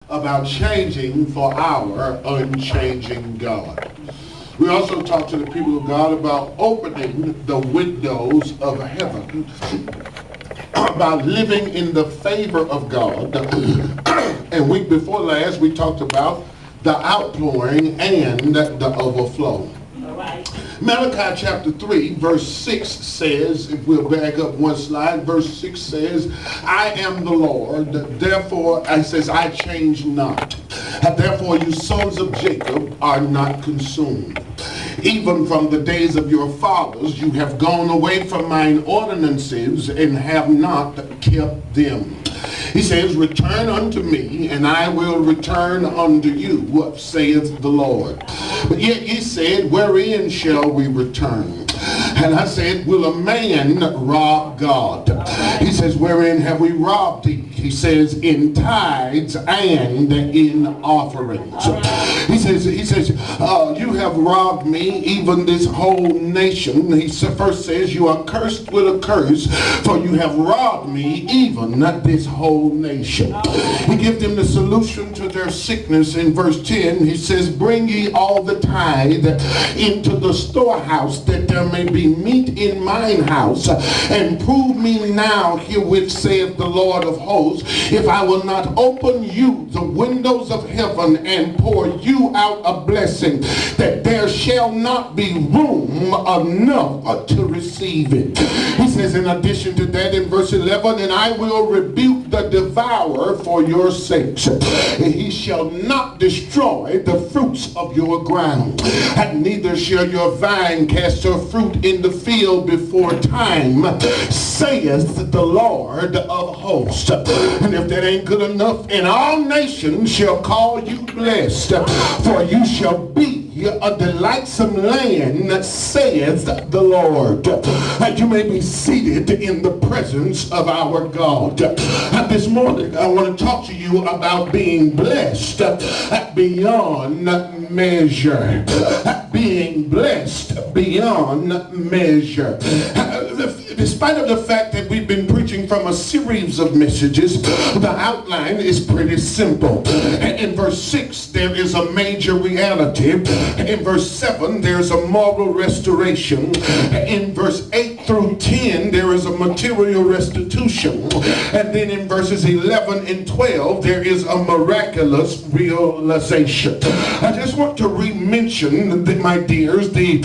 about changing for our unchanging God. We also talked to the people of God about opening the windows of heaven, about living in the favor of God. And week before last, we talked about the outpouring and the overflow. Malachi chapter 3 verse 6 says, if we'll back up one slide, verse 6 says, I am the Lord, therefore, I says, I change not. Therefore you sons of Jacob are not consumed. Even from the days of your fathers you have gone away from mine ordinances and have not kept them. He says, return unto me, and I will return unto you, saith the Lord. But yet he said, wherein shall we return? And I said, will a man rob God? He says, wherein have we robbed thee? He says, in tithes and in offerings. He says, you have robbed me, even this whole nation. He first says, you are cursed with a curse, for you have robbed me, even this whole nation. He gives them the solution to their sickness in verse 10. He says, bring ye all the tithe into the storehouse, that there may be meat in mine house, and prove me now herewith, saith the Lord of hosts, if I will not open you the windows of heaven and pour you out a blessing, that there shall not be room enough to receive it. He says in addition to that in verse 11, and I will rebuke the devourer for your sakes, and he shall not destroy the fruits of your ground, and neither shall your vine cast her fruit in the field before time, saith the Lord of hosts. And if that ain't good enough, and all nations shall call you blessed, for you shall be a delightsome land, saith the Lord. And you may be seated in the presence of our God. This morning I want to talk to you about being blessed beyond measure. Being blessed beyond measure. Despite of the fact that we've been preaching from a series of messages, the outline is pretty simple. In verse 6 there is a major reality. In verse 7 there's a moral restoration. In verse 8 through 10 there is a material restitution. And then in verses 11 and 12 there is a miraculous realization. I just want to re-mention, my dears, the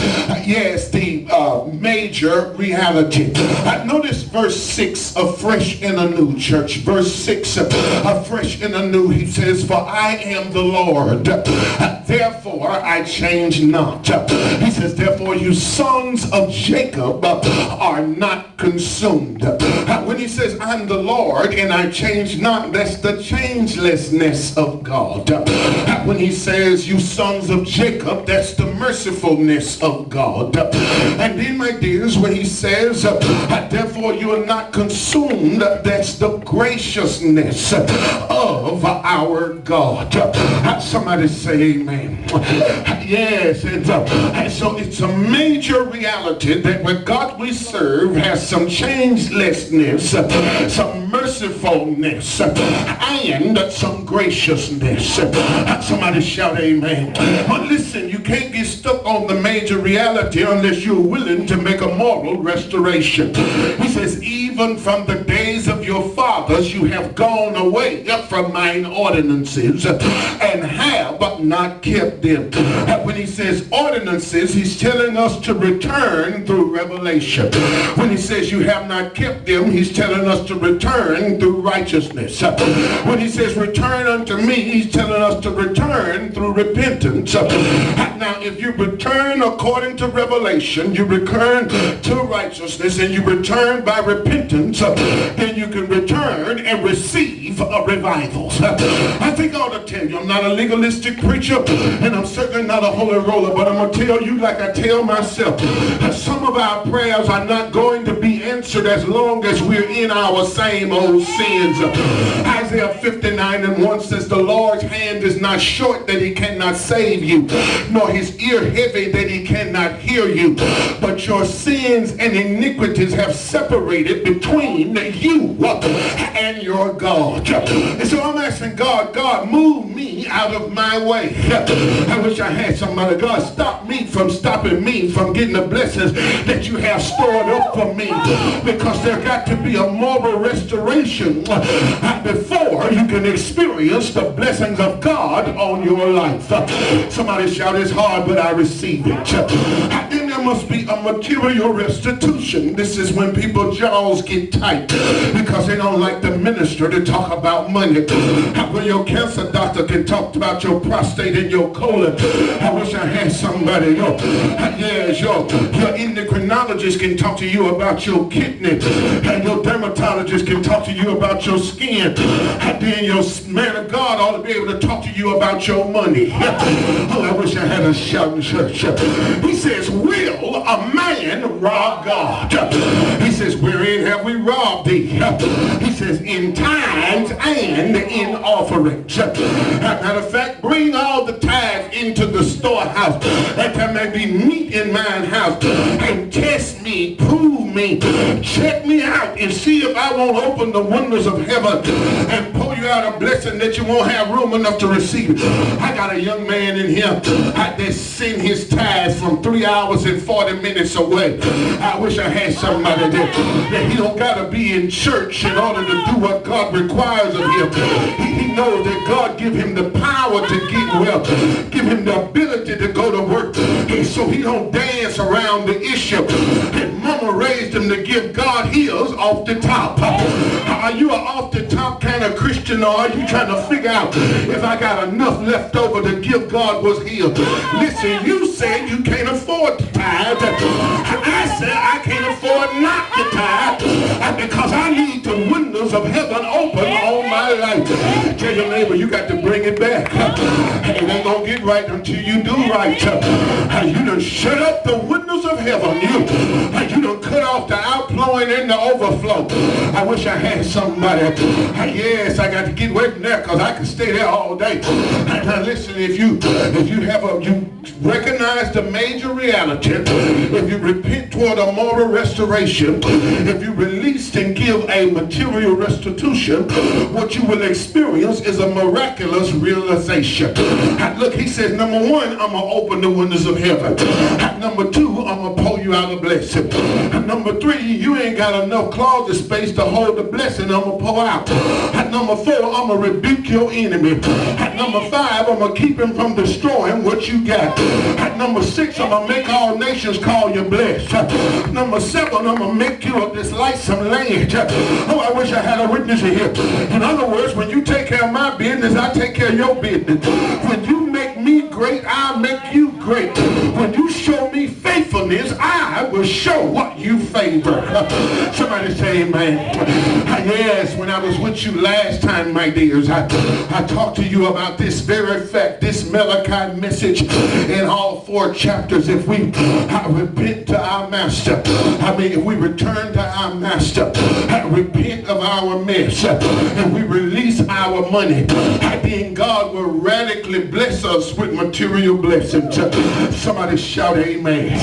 major reality. Notice verse 6 afresh and anew, church. Verse 6 afresh and anew, he says, for I am the Lord, therefore I change not. He says, therefore you sons of Jacob are not consumed. When he says I'm the Lord and I change not, that's the changelessness of God. When he says you sons of Jacob, that's the mercifulness of God. And then, my dears, when he says therefore you are not consumed, that's the graciousness of our God. Somebody say amen. Yes, and so it's a major reality that what God we serve has some changelessness, some mercifulness, and some graciousness. Somebody shout amen. But listen, you can't get stuck on the major reality unless you're willing to make a moral restoration. He says, even from the days of your fathers you have gone away from mine ordinances and have not kept them. When he says ordinances, he's telling us to return through revelation. When he says you have not kept them, he's telling us to return through righteousness. When he says return unto me, he's telling us to return through repentance. Now if you return according to revelation, you return to righteousness, and you return by repentance, then you can return and receive a revival. I think I ought to tell you, I'm not a legalistic preacher, and I'm certainly not a holy roller, but I'm going to tell you like I tell myself, some of our prayers are not going to be answered as long as we're in our same old sins. Isaiah 59:1 says, the Lord's hand is not short that he cannot save you, nor his ear heavy that he cannot hear you, but your sins and iniquities have separated between you and your God. And so I'm I'm asking God, God, move me out of my way. I wish I had somebody. God, stop me from stopping me from getting the blessings that you have stored up for me, because there got to be a moral restoration before you can experience the blessings of God on your life. Somebody shout, it's hard, but I receive it. Then there must be a material restitution. This is when people's jaws get tight because they don't like the minister to talk about money. When your cancer doctor can talk about your prostate and your colon. I wish I had somebody. Your endocrinologist can talk to you about your kidney, and your dermatologist can talk to you about your skin, and then your man of God ought to be able to talk to you about your money. Oh, I wish I had a shout in church. He says, will a man rob God? He says, wherein have we robbed thee? He says, in tithes and in offerings. Matter of fact, bring all the tithes into the storehouse, that there may be meat in mine house, and test me, prove me, check me out, and see if I won't open the windows of heaven and pour you out a blessing that you won't have room enough to receive. I got a young man in here that sent his tithes from 3 hours and 40 minutes away. I wish I had somebody that he don't got to be in church in order to do what God requires of him. He knows that God give him the power to get well, give him the ability to go to work, and so he don't dance around the issue. And mama raised him to give God his off the top. Are you an off the top kind of Christian, or are you trying to figure out if I got enough left over to give God what's his? Listen, you said you can't afford to tithe. I said I can't afford not to tithe because I need the windows of heaven open all my life. Tell your neighbor, you got to bring it back. It ain't gonna get right until you do right. You done shut up the windows of heaven. You done cut off the outflowing and the overflow. I wish I had somebody. Yes, I got to get away from there because I can stay there all day. Now listen, if you recognize the major reality, if you repent toward a moral restoration, if you release and give a material restitution, what you will experience is a miraculous realization. Look, he says, number one, I'm going to open the windows of heaven. Number two, I'm going to pour you out a blessing. Number three, you ain't got enough closet space to hold the blessing I'm going to pour out. Number four, I'm going to rebuke your enemy. Number five, I'm going to keep him from destroying what you got. Number six, I'm going to make all nations call you blessed. Number seven, I'm going to make you a delightsome land. Oh, I wish I had a witness here. In other words, when you take care of my business, I take care of your business. When you make me great, I'll make you great. When you show me faithfulness, I will show what you favor. Somebody say amen. Yes, when I was with you last time, my dears, I talked to you about this very fact, this Malachi message in all 4 chapters. If we repent to our master, if we return to our master, repent of our mess, and we release our money, then God will radically bless us with material blessings. Somebody shout amen.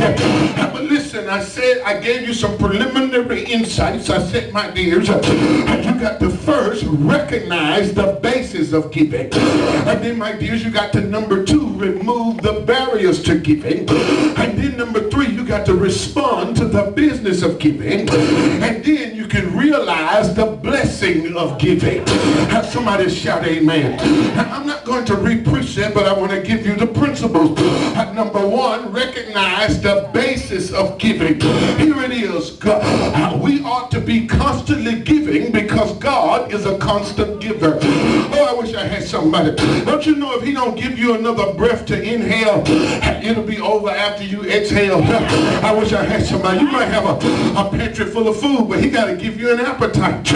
But listen, I said I gave you some preliminary insights. I said, my dears, you got to first recognize the basis of giving. And then, my dears, you got to, number 2, remove the barriers to giving. And then, number 3, you got to respond to the business of giving. And then you can realize the blessing of giving. Have somebody shout amen. I'm not going to re-preach that, but I want to give you the principles. Number 1, recognize the basis of giving. Here it is. We ought to be constantly giving because God is a constant giver. Oh, I wish I had somebody. Don't you know if he don't give you another breath to inhale, it'll be over after you exhale? I wish I had somebody. You might have a pantry full of food, but he got to give you an appetite.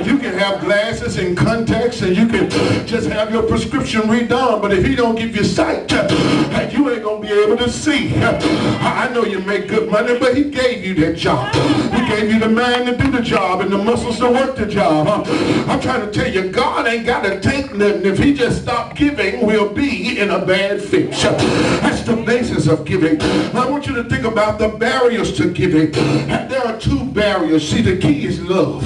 You can have glasses and contacts, and you can just have your prescription redone, but if he don't give you sight, you ain't going to be able to see. I know you make good money, but he gave you that job. He gave you the mind to do the job and the muscles to work the job. I'm trying to tell you, God ain't got to take the And if he just stopped giving, we'll be in a bad fix. That's the basis of giving. I want you to think about the barriers to giving. There are two barriers. See, the key is love.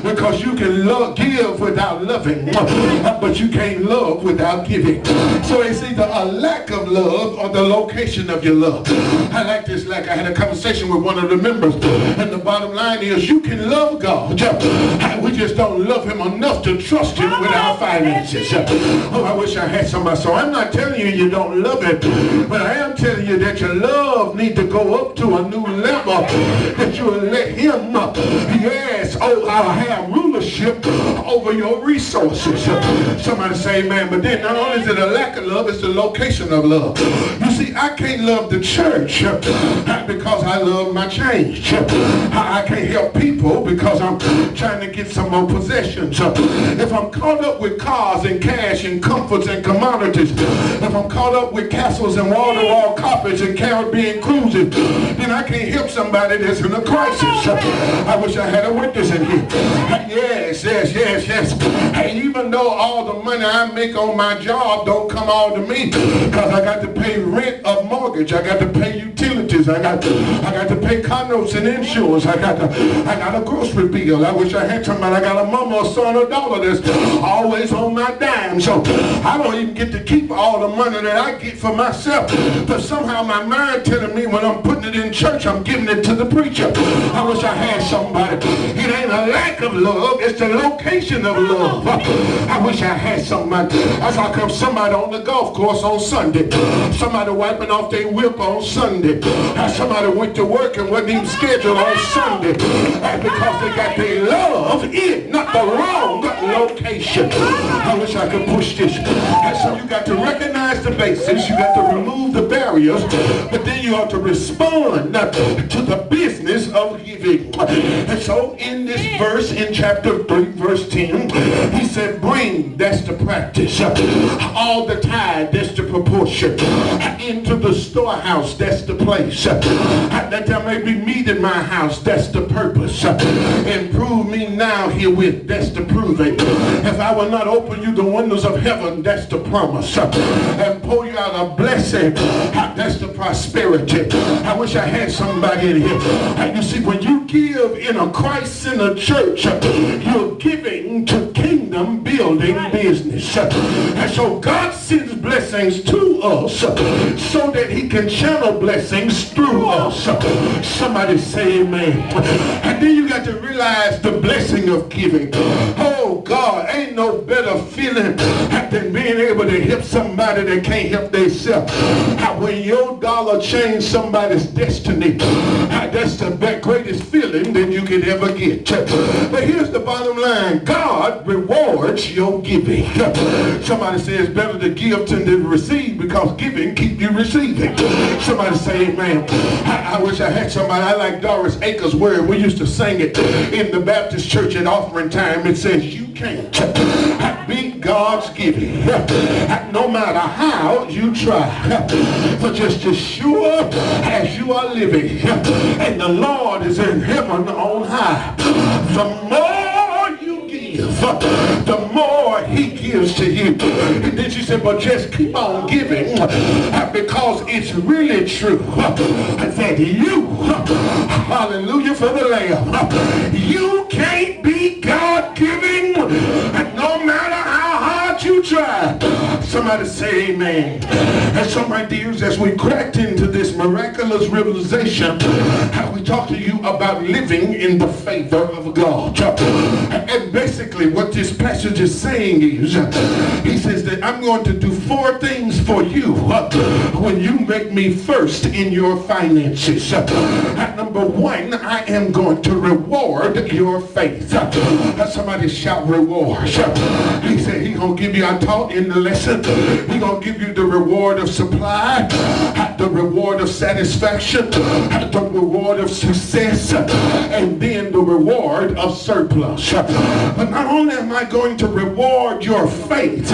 Because you can give without loving, but you can't love without giving. So it's either a lack of love or the location of your love. I like this. Like I had a conversation with one of the members, and the bottom line is you can love God. We just don't love him enough to trust him with our finances. Oh, I wish I had somebody. So I'm not telling you you don't love him, but I am telling you that your love needs to go up to a new level, that you will let him, yes, I'll have rulership over your resources. Somebody say amen. But then not only is it a lack of love, it's the location of love. You see, I can't love the church because I love my change. I can't help people because I'm trying to get some more possessions. If I'm caught up with cars and cash and comforts and commodities, if I'm caught up with castles and wall-to-wall carpets and Caribbean cruises, then I can't help somebody that's in a crisis. I wish I had a witness in here. Yes. Even though all the money I make on my job don't come all to me, because I got to pay rent of mortgage, I got to pay utilities, I got to pay car notes and insurance, I got a grocery bill. I wish I had somebody. I got a mama, a son, or daughter that's always on my dime. So I don't even get to keep all the money that I get for myself. But somehow my mind telling me when I'm putting it in church, I'm giving it to the preacher. I wish I had somebody. It ain't a lack of love, it's the location of love. I wish I had somebody. That's how come somebody on the golf course on Sunday, somebody wiping off their whip on Sunday, somebody went to work and wasn't even scheduled on Sunday. That's because they got their love in, not the wrong location. I wish I could push this. And so you got to recognize the basics, you got to remove the barriers, but then you have to respond to the business of giving. And so in this verse, in chapter 3, verse 10, he said, bring, that's the practice. All the tithe, that's the proportion. Into the storehouse, that's the place. That there may be meat in my house, that's the purpose. Improve me now herewith, that's the proving. If I will not open you the windows of heaven, that's the promise. And pour you out a blessing, that's the prosperity. I wish I had somebody in here. You see, when you give in a Christ-centered church, you're giving to kingdom building business. And so God sends blessings to us so that he can channel blessings through us. Somebody say amen. And then you got to realize the blessing of giving. Oh God, ain't no better feeling than being able to help somebody that can't help themselves. When your dollar changed somebody's destiny, that's the greatest feeling that you can ever get. But here's the bottom line. God rewards your giving. Somebody says it's better to give than to receive, because giving keeps you receiving. Somebody say amen. I wish I had somebody. I like Doris Akers' word. We used to sing it in the Baptist church at offering time. It says, you can't beat God's giving, no matter how you try. For just as sure as you are living and the Lord is in heaven on high, the more you give, the more he gives to you. And then she said, but just keep on giving, because it's really true that you, hallelujah for the Lamb, you can't be God giving no matter how hard you try. Somebody say amen. And so my dears, as we cracked into this miraculous realization, we talked to you about living in the favor of God. And basically what this passage is saying is, he says that I'm going to do 4 things for you when you make me first in your finances. Number 1, I am going to reward your faith. Somebody shout reward. He said he's going to give you, I taught in the lesson, he's going to give you the reward of supply, the reward of satisfaction, the reward of success, and then the reward of surplus. But not only am I going to reward your faith,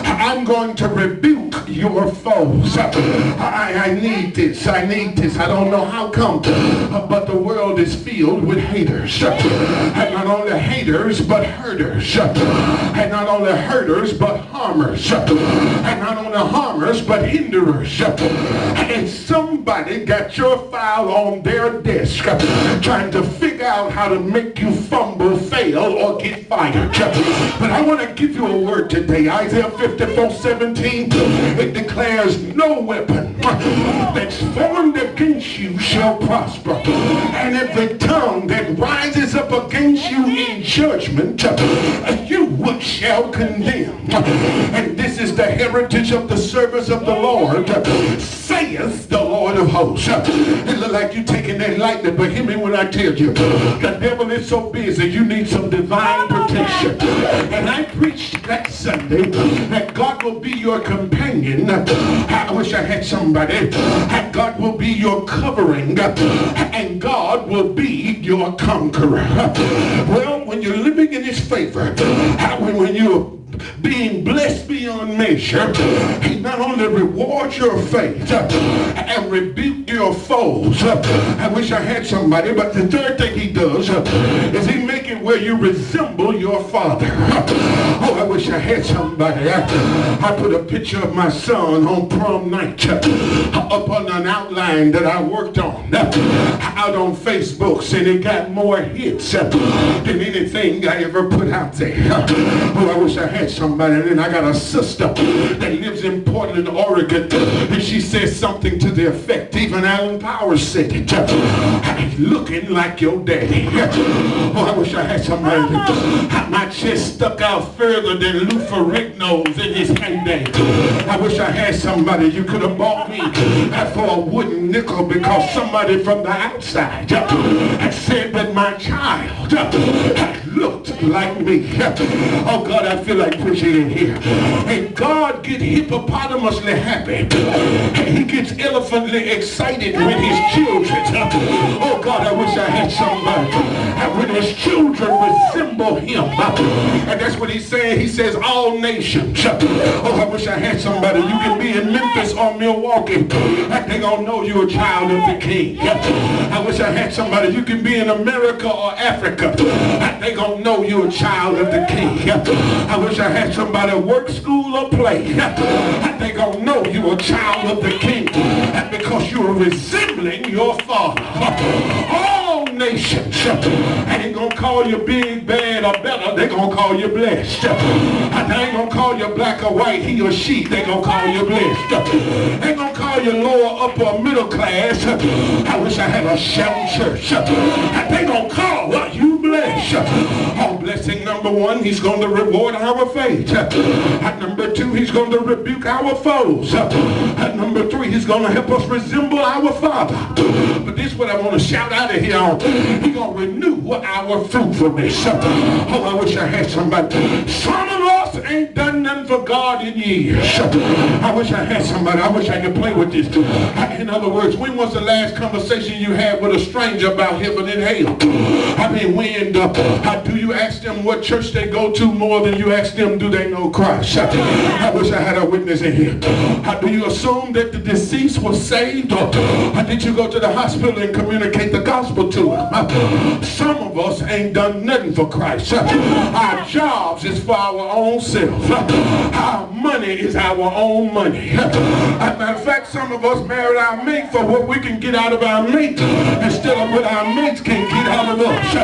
I'm going to rebuke your foes. I need this. I need this. I don't know how come, but the world is filled with haters. And not only haters, but hurters. And not only hurters, but harmers. And not only harmers, but hinderers. And somebody got your file on their desk trying to figure out how to make you fumble, fail, or get fired. But I want to give you a word today. Isaiah 54:17, it declares, no weapon that's formed against you shall prosper, and every tongue that rises up against you in judgment you shall condemn. And this is the heritage of the servants of the Lord, saith the Lord of hosts. It look like you taking that lightly, but hear me when I tell you, the devil is so busy, you need some divine protection. And I preached that Sunday that God will be your companion. I wish I had somebody. And God will be your covering, and God will be your conqueror. Well, when you're living in his favor, when you're being blessed beyond measure, he not only rewards your faith and rebuke your foes. I wish I had somebody, but the third thing he does is he make it where you resemble your father. Oh, I wish I had somebody. I put a picture of my son on prom night up on an outline that I worked on out on Facebook, and it got more hits than anything I ever put out there. Oh, I wish I had somebody. And then I got a sister that lives in Portland, Oregon, and she says something to the effect, even Alan Powers said it, looking like your daddy. Oh, I wish I had somebody. My chest stuck out further than Lou Ferrigno's in his heyday. I wish I had somebody. You could have bought me for a wooden nickel, because somebody from the outside said that my child looked like me. Oh God, I feel like preaching in here. And God gets hippopotamously happy. He gets elephantly excited when his children, oh God, I wish I had somebody, when his children resemble him. And that's what he's saying. He says all nations. Oh, I wish I had somebody. You can be in Memphis or Milwaukee, they gonna know you're a child of the King. I wish I had somebody. You can be in America or Africa, they gonna know you're a child of the King. I wish I had somebody, work, school, or play, they gonna know you're a child of the King, because you're resembling your father. All nations, and they gonna call you big, bad, or better. They gonna call you blessed. They ain't gonna call you black or white, he or she. They gonna call you blessed. They gonna call you lower, upper, middle class. I wish I had a shout church. They gonna call you blessed. Oh, blessing number one, he's going to reward our faith. Number two, he's going to rebuke our foes. Number three, he's going to help us resemble our Father. But this is what I want to shout out of here on. He's going to renew our fruitfulness. Oh, I wish I had somebody. Some of us ain't done nothing for God in years. I wish I had somebody. I wish I could play with this. In other words, when was the last conversation you had with a stranger about heaven and hell? I mean, when do you ask them what church they go to more than you ask them do they know Christ? I wish I had a witness in here. Do you assume that the deceased was saved, or did you go to the hospital and communicate the gospel to him? Some of us ain't done nothing for Christ. Our jobs is for our own self. Our money is our own money. As a matter of fact, some of us married our mate for what we can get out of our mate instead of what our mates can get out of us.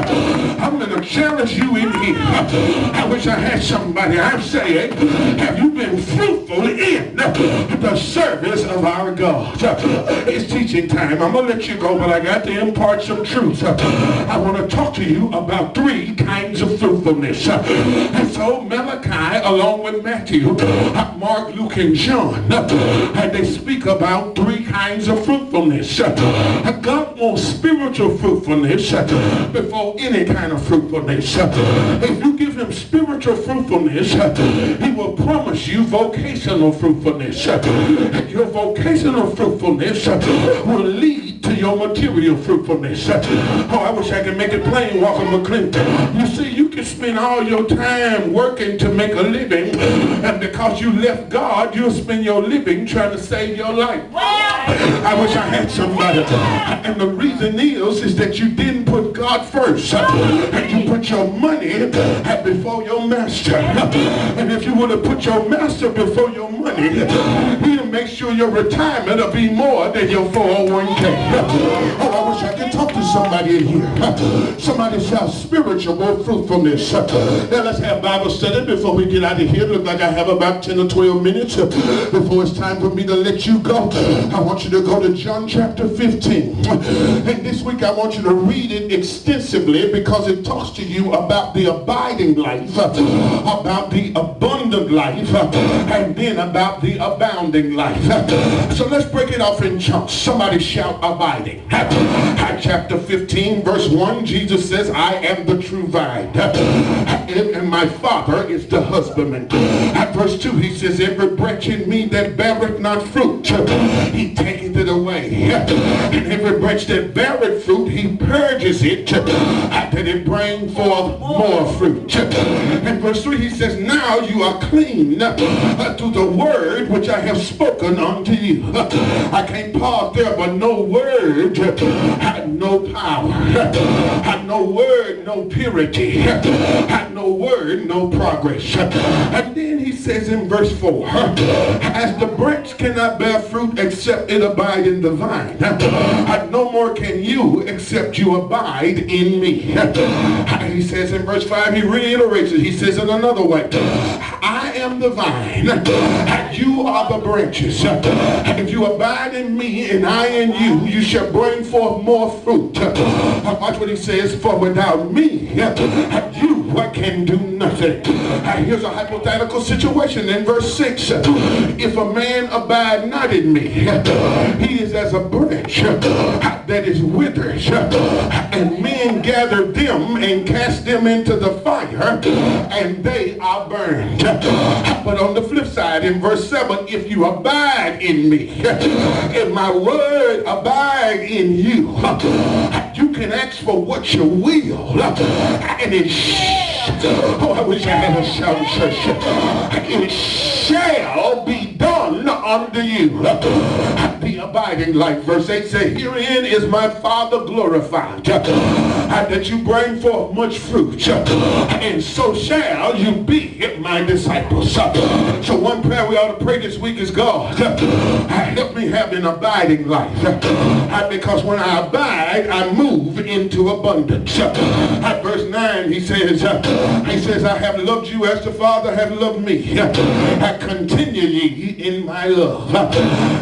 I'm going to challenge you in here. I wish I had somebody. I'm saying, have you been fruitful in the service of our God? It's teaching time. I'm going to let you go, but I got to impart some truth. I want to talk to you about three kinds of fruitfulness. And so Malachi, along with Matthew, Mark, Luke, and John, and they speak about three kinds of fruitfulness. God wants spiritual fruitfulness before any kind of fruitfulness. If you give him spiritual fruitfulness, he will promise you vocational fruitfulness. Your vocational fruitfulness will lead to your material fruitfulness. Oh, I wish I could make it plain, Walker McClinton. You see, you can spend all your time working to make a living, and because you left God, you'll spend your living trying to save your life. I wish I had somebody. And the reason is that you didn't put God first. And you put your money before your master. And if you would have put your master before your money, he'll make sure your retirement will be more than your 401k. Oh, I wish I could talk to somebody in here. Somebody shout spiritual fruitfulness. Now let's have Bible study before we get out of here. Look like I have about 10 or 12 minutes before it's time for me to let you go. I want you to go to John chapter 15. And this week I want you to read it extensively because it talks to you about the abiding life, about the abundant life, and then about the abounding life. So let's break it off in chunks. Somebody shout abiding. Chapter 15 verse 1, Jesus says, I am the true vine, and my Father is the husbandman. At verse 2 he says, every branch in me that beareth not fruit, he taketh it away. And every branch that beareth fruit, he purges it, that it bring forth more fruit. In verse 3 he says, now you are clean through the word which I have spoken unto you. I can't pause there, but no word had no power, had no word, no purity, had no word, no progress. And then he says in verse 4, as the branch cannot bear fruit except it abide in the vine, no more can you except you abide in me. He says in verse 5, he reiterates it. He says in another way, I am the vine, and you are the branches. If you abide in me and I in you, you shall bring forth more fruit. Watch what he says, for without me, you can do nothing. Here's a hypothetical situation in verse 6. If a man abide not in me, he is as a branch that is withered, and men gather them and cast them into the fire, and they are burned. But on the flip side, in verse 7, if you abide in me, if my word abide in you, you can ask for what you will, and I wish I had a shout in church. It shall be done unto you. The abiding life. Verse 8 says, herein is my Father glorified, that you bring forth much fruit, and so shall you be my disciples. So one prayer we ought to pray this week is, God, help me have an abiding life. Because when I abide, I move into abundance. At verse 9 he says, I have loved you as the Father hath loved me. Continue ye in my love.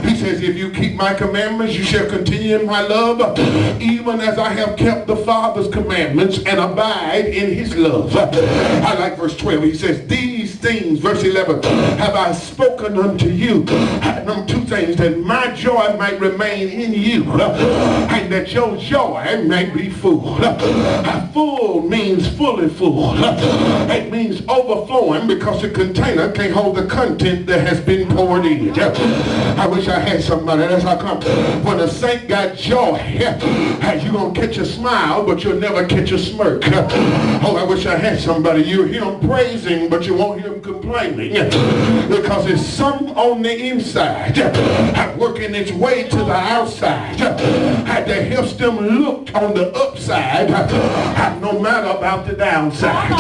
He says, if you keep my commandments, you shall continue in my love, even as I have kept the Father's commandments and abide in his love. I like verse 12. He says, these things, verse 11, have I spoken unto you. Number two things, that my joy might remain in you, and that your joy may be full. Full means fully full. It means overflowing because the container can't hold the content that has been poured in. I wish I had somebody. That's how come. When a saint got joy, you're going to catch a smile, but you'll never catch a smirk. Oh, I wish I had somebody. You hear him praising, but you won't hear him complaining. Because it's some on the inside working its way to the outside that helps them look on the upside no matter about the downside.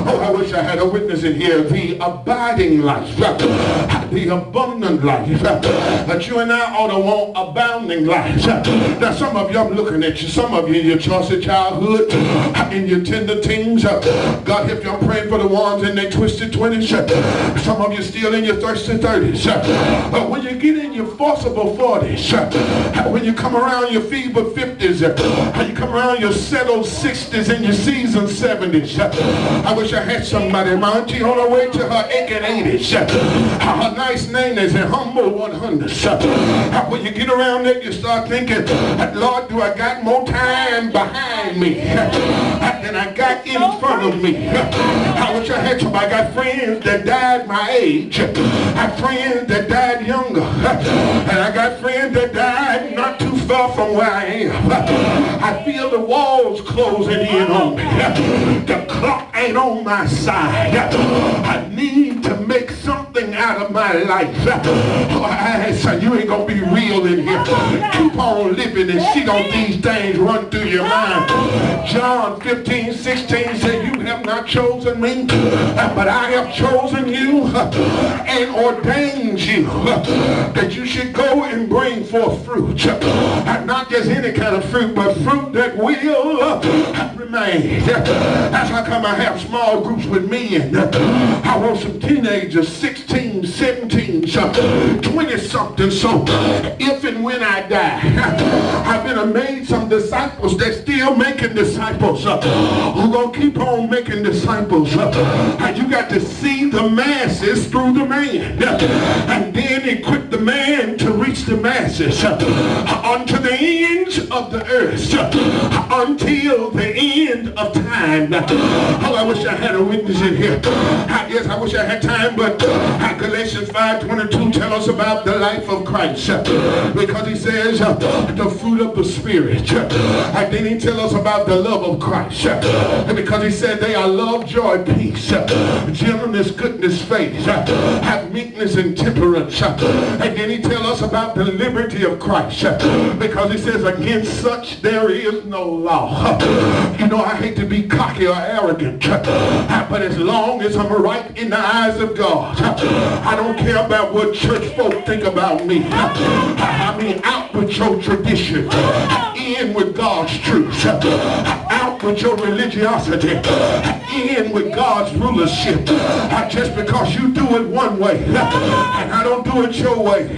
Oh, I wish I had a witness in here. The abiding life, the abundant life, that you and I ought to want abounding life. Now some of you, I'm looking at you, some of you in your choice of childhood, in your tender teens, God help you, I'm praying for the ones in their twisted 20s. Some of you still in your thirsty 30s. But when you get in your forcible 40s, when you come around your feeble 50s, you come around your settled 60s and your seasoned 70s, I wish I had somebody. My auntie on her way to her aching 80s. Her nice 90s and humble 100s. When you get around there, you start thinking, Lord, do I got more time behind me than I got in front of me? I wish I had somebody. I got friends that died my age. I have friends that died younger. And I got friends that died not too far from from where I am. I feel the walls closing in on me. The clock ain't on my side. I need to make something out of my life. Son, you ain't gonna be real in here. Keep on living and see those these things run through your mind. John 15:16 said, you have not chosen me, but I have chosen you and ordained you that you should go and bring forth fruit. Not just any kind of fruit, but fruit that will remain. That's how come I have small groups with men. I want some teenagers, 16, 17, 20 something. So if and when I die, I've been made some disciples that still making disciples. Who gonna keep on making disciples. You got to see the masses through the man, and then equip the man to reach the masses unto the ends of the earth, until the end of time. Oh, I wish I had a witness in here. Yes, I wish I had time, but Galatians 5:22 tell us about the life of Christ, because he says the fruit of the Spirit. And then he tell us about the love of Christ, because he said they are love, joy, peace, gentleness, goodness, faith, have meekness and temperance. And then he tell us about the liberty of Christ, because he says against such there is no law. You know, I hate to be cocky or arrogant, but as long as I'm right in the eyes of God, I don't care about what church folk think about me. I mean, out with your tradition, in with God's truth, out with your religiosity, in with God's rulership. Just because you do it one way and I don't do it your way,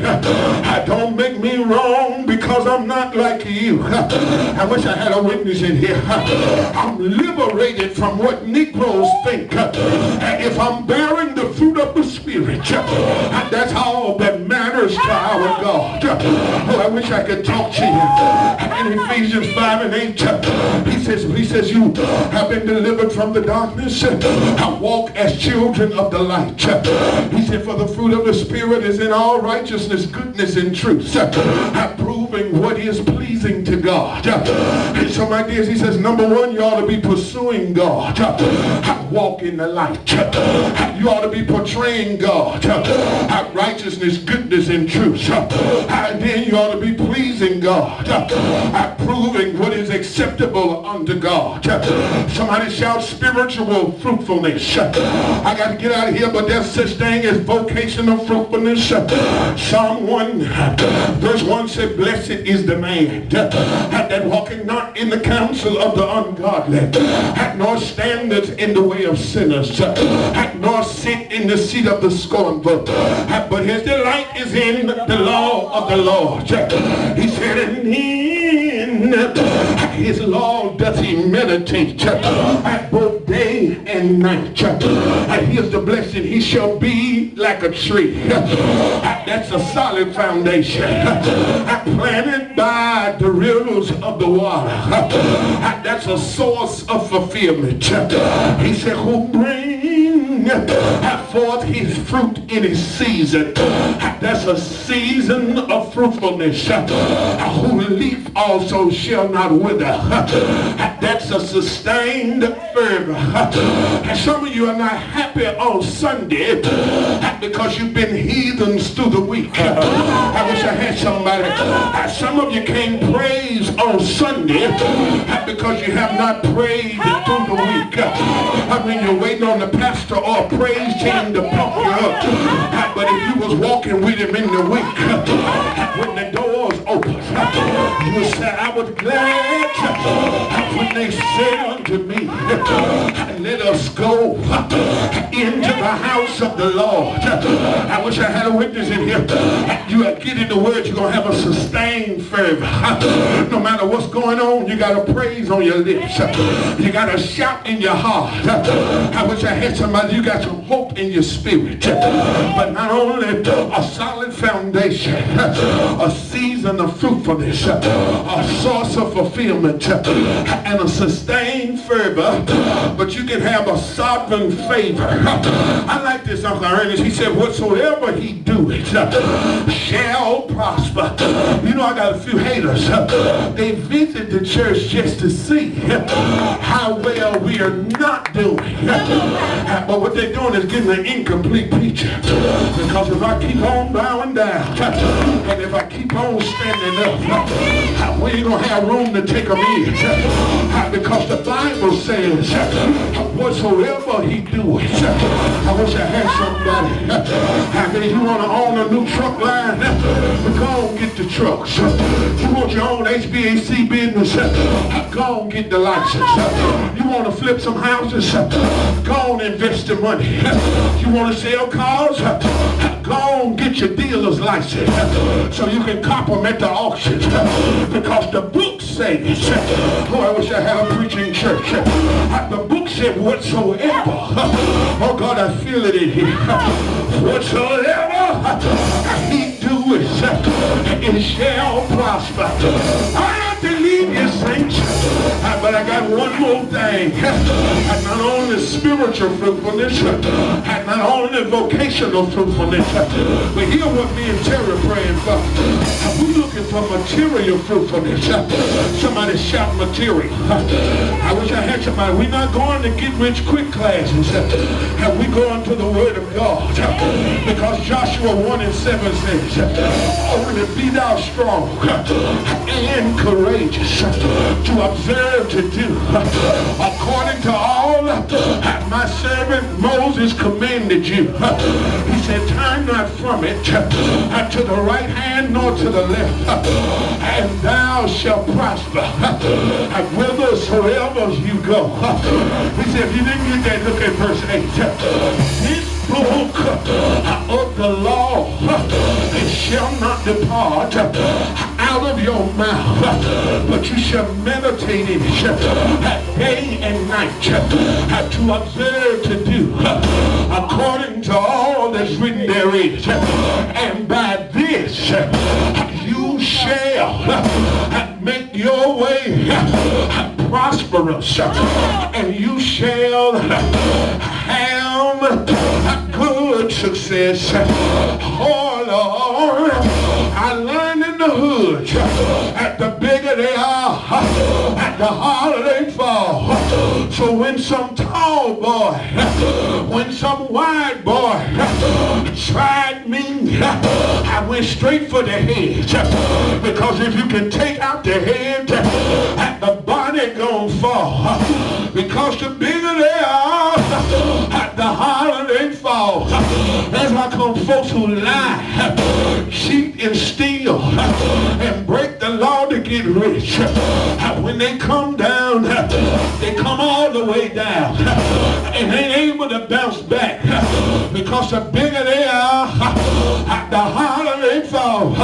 don't make me wrong because I'm not like you. I wish I had a witness in here. I'm liberated from what Negroes think. If I'm bearing the fruit of the Spirit, that's all that matters to our God. Oh, I wish I could talk to you. In Ephesians 5:8, he says you have been delivered from the darkness. Walk as children of the light. He said, for the fruit of the Spirit is in all righteousness, goodness, and truth, proving what is pleasing to God. And so my dears, he says, number one, you ought to be pursuing God. Walk in the light. You ought to be portraying God. Righteousness, goodness, and truth. And then you ought to be pleasing God. Proving what is acceptable unto God. Somebody shout spiritual fruitfulness. I got to get out of here, but there's such thing as vocational fruitfulness. Psalm 1 verse 1 said, blessed is the man that walking not in the counsel of the ungodly, nor standeth in the way of sinners, nor sit in the seat of the scornful, but his delight is in the law of the Lord. He said, and in his law doth he meditate both day and night. And here's the blessing, he shall be like a tree. That's a solid foundation, planted by the rivers of the water. That's a source of fulfillment. He said, who bring forth his fruit in his season. That's a season of fruitfulness. Whose leaf also shall not wither. That's a sustained fervor. And some of you are not happy on Sunday because you've been heathens through the week. I wish I had somebody. Some of you can't praise on Sunday because you have not prayed through the week. I mean, you're waiting on the pastor or a praise team to pump you up. But if you was walking with him in the week, when the doors open, you would say, I was glad when they said unto me, let us go into the house of the Lord. I wish I had a witness in here. You get in the word, you're going to have a sustained fervor. No matter what's going on, you got a praise on your lips. You got a shout in your heart. I wish I had somebody, you got some hope in your spirit. But not only a solid foundation, a season of fruitfulness, a source of fulfillment, and a sustained fervor, but you can have a sovereign favor. I like this, Uncle Ernest. He said, whatsoever he do, do it shall prosper. You know, I got a few haters. They visit the church just to see how well we are not doing. But what they're doing is getting an incomplete picture. Because if I keep on bowing down, and if I keep on standing up, we ain't going to have room to take them in. Because the Bible says, whatsoever he doeth. I wish I had somebody. I mean, you want to own a new truck line? Go and get the trucks. You want your own HVAC business? Go and get the license. You want to flip some houses? Go and invest the money. You want to sell cars? Go and get your dealer's license so you can cop them at the auctions. Because the book says, oh, I wish I had a preaching church. The book said whatsoever. Oh God, I feel it in here. Whatsoever he doeth, it shall prosper. I believe you, saints. But I got one more thing. Not only spiritual fruitfulness, not only vocational fruitfulness, but hear what me and Terry are praying for. We're looking for material fruitfulness. Somebody shout material. I wish I had somebody. We're not going to get rich quick classes. We're going to the Word of God. Because Joshua 1:7 says, only be thou strong and courageous to observe to do according to all my servant Moses commanded you. He said, turn not from it to the right hand nor to the left, and thou shalt prosper whithersoever you go. He said, if you didn't get that, look at verse 8. This book of the law it shall not depart out of your mouth, but you shall meditate in it day and night to observe to do according to all that's written therein. And by this you shall make your way prosperous, and you shall have good success. Oh Lord, I learned in the hood, the bigger they are, the harder they fall. So when some tall boy, when some wide boy tried me, I went straight for the head. Because if you can take out the head, the body gonna fall. Because the bigger they are, the harder they fall. That's why come folks who lie, cheat, and steal, and break the law to get rich. When they come down, they come all the way down, and ain't able to bounce back. Because the bigger they are, the harder they fall.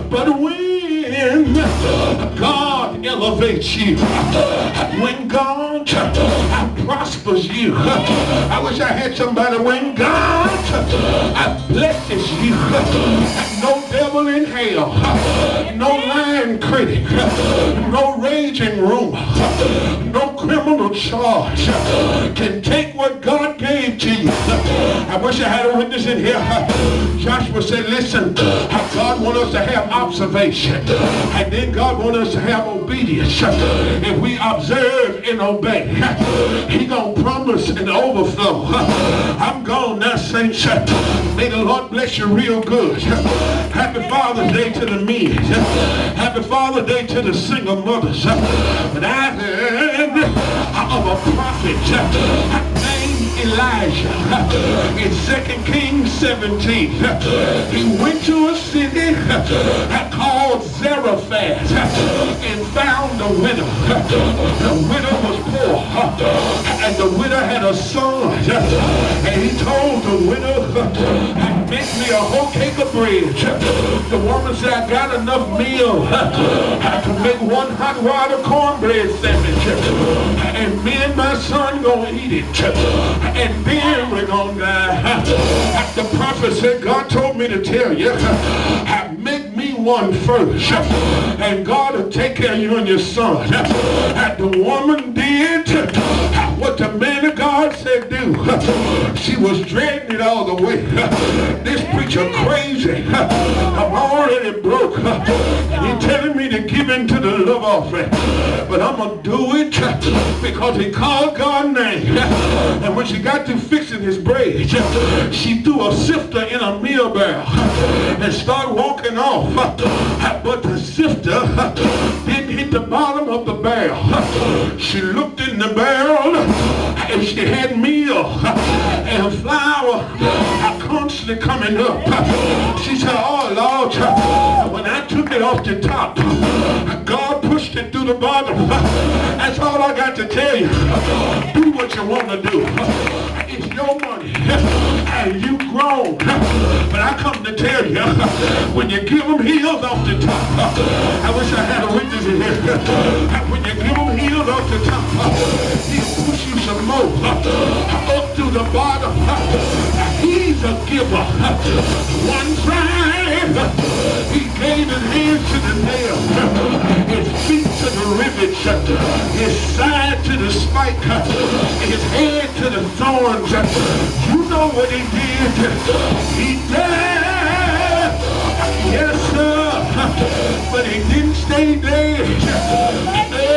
But when God elevates you, when God prospers you, I wish I had somebody. When God blesses you, no devil in hell, no lying critic, no raging rumor, no criminal charge can take what God gave to you. I wish I had a witness in here. Joshua said, listen, God wants us to have observation, and then God wants us to have obedience. If we observe and obey, he gonna promise an overflow. I'm gone now, saints. May the Lord bless you real good. Happy Father's Day to the men. Happy Father's Day to the single mothers. But I heard of a prophet named Elijah in 2 Kings 17. He went to a city called Zarephath and found a widow. The widow was poor, and the widow had a son. And he told the widow, make me a whole cake of bread. The woman said, I got enough meal to make one hot water cornbread sandwich, and me and my son gonna eat it, and then we're gonna die. The prophet said, God told me to tell you, make me one first, and God will take care of you and your son. The woman did what the man of God said do. She was dreading it all the way. This preacher crazy. I'm already broke. He's telling me to give into the love offering. But I'm going to do it because he called God's name. And when she got to fixing his braids, she threw a sifter in a meal barrel and started walking off. But the sifter didn't hit the bottom of the barrel. She looked in the barrel and she had meal and flour constantly coming up. She said, oh Lord, when I took it off the top, God pushed it through the bottom. That's all I got to tell you. Do what you want to do. It's your money and you grown. But I come to tell you, when you give them heels off the top, I wish I had a witness in here. When you give them heels off the top, he'll push you some more up through the bottom. He's a giver. One time, he gave his hands to the nail, his feet to the rivets, his side to the spike, his head to the thorns. You know what he did? He died. Yes, sir. But he didn't stay dead.